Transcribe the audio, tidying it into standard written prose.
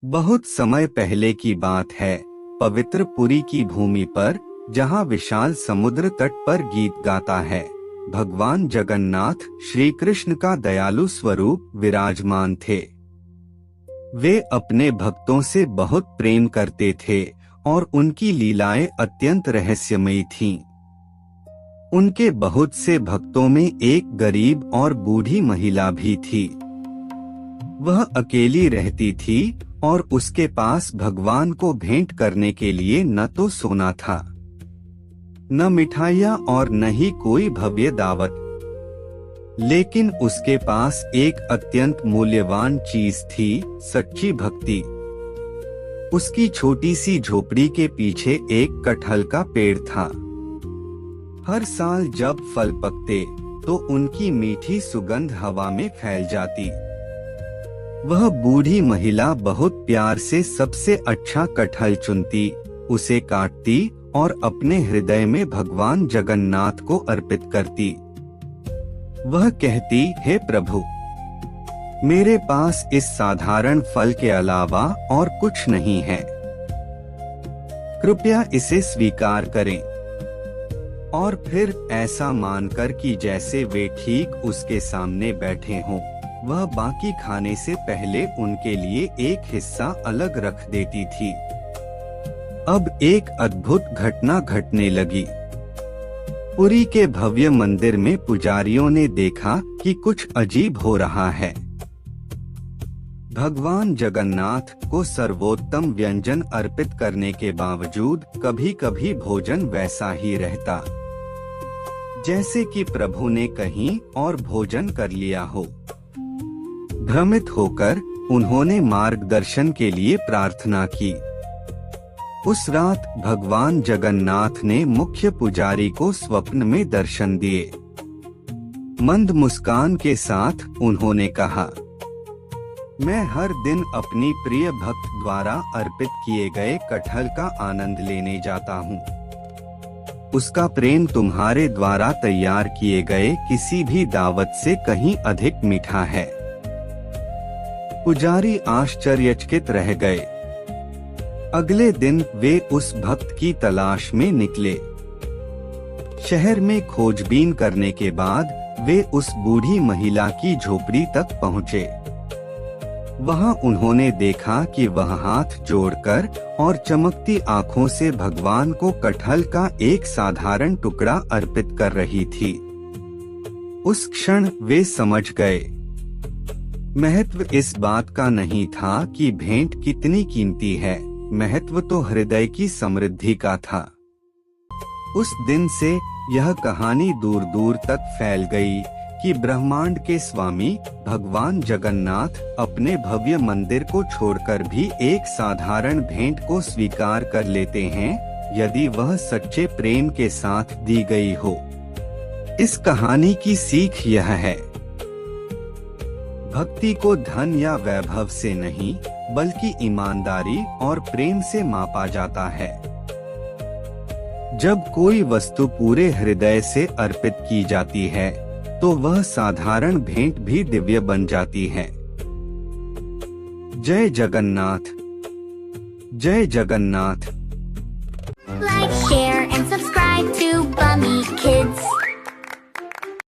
बहुत समय पहले की बात है। पवित्र पुरी की भूमि पर, जहाँ विशाल समुद्र तट पर गीत गाता है, भगवान जगन्नाथ श्री कृष्ण का दयालु स्वरूप विराजमान थे। वे अपने भक्तों से बहुत प्रेम करते थे और उनकी लीलाएं अत्यंत रहस्यमयी थीं। उनके बहुत से भक्तों में एक गरीब और बूढ़ी महिला भी थी। वह अकेली रहती थी और उसके पास भगवान को भेंट करने के लिए न तो सोना था, न मिठाइयाँ और न ही कोई भव्य दावत, लेकिन उसके पास एक अत्यंत मूल्यवान चीज थी, सच्ची भक्ति। उसकी छोटी सी झोपड़ी के पीछे एक कटहल का पेड़ था। हर साल जब फल पकते तो उनकी मीठी सुगंध हवा में फैल जाती। वह बूढ़ी महिला बहुत प्यार से सबसे अच्छा कटहल चुनती, उसे काटती और अपने हृदय में भगवान जगन्नाथ को अर्पित करती। वह कहती, हे प्रभु, मेरे पास इस साधारण फल के अलावा और कुछ नहीं है, कृपया इसे स्वीकार करें। और फिर ऐसा मानकर कि जैसे वे ठीक उसके सामने बैठे हों, वह बाकी खाने से पहले उनके लिए एक हिस्सा अलग रख देती थी। अब एक अद्भुत घटना घटने लगी। पुरी के भव्य मंदिर में पुजारियों ने देखा कि कुछ अजीब हो रहा है। भगवान जगन्नाथ को सर्वोत्तम व्यंजन अर्पित करने के बावजूद कभी कभी भोजन वैसा ही रहता, जैसे कि प्रभु ने कहीं और भोजन कर लिया हो। भ्रमित होकर उन्होंने मार्गदर्शन के लिए प्रार्थना की। उस रात भगवान जगन्नाथ ने मुख्य पुजारी को स्वप्न में दर्शन दिए। मंद मुस्कान के साथ उन्होंने कहा, मैं हर दिन अपनी प्रिय भक्त द्वारा अर्पित किए गए कटहल का आनंद लेने जाता हूँ। उसका प्रेम तुम्हारे द्वारा तैयार किए गए किसी भी दावत से कहीं अधिक मीठा है। पुजारी आश्चर्यचकित रह गए। अगले दिन वे उस भक्त की तलाश में निकले। शहर में खोजबीन करने के बाद वे उस बूढ़ी महिला की झोपड़ी तक पहुँचे। वहां उन्होंने देखा कि वह हाथ जोड़कर और चमकती आंखों से भगवान को कटहल का एक साधारण टुकड़ा अर्पित कर रही थी। उस क्षण वे समझ गए, महत्व इस बात का नहीं था कि भेंट कितनी कीमती है, महत्व तो हृदय की समृद्धि का था। उस दिन से यह कहानी दूर दूर तक फैल गई कि ब्रह्मांड के स्वामी भगवान जगन्नाथ अपने भव्य मंदिर को छोड़कर भी एक साधारण भेंट को स्वीकार कर लेते हैं, यदि वह सच्चे प्रेम के साथ दी गई हो। इस कहानी की सीख यह है, भक्ति को धन या वैभव से नहीं, बल्कि ईमानदारी और प्रेम से मापा जाता है। जब कोई वस्तु पूरे हृदय से अर्पित की जाती है, तो वह साधारण भेंट भी दिव्य बन जाती है। जय जगन्नाथ, जय Jagannath. Like, share and subscribe to Bummy Kids.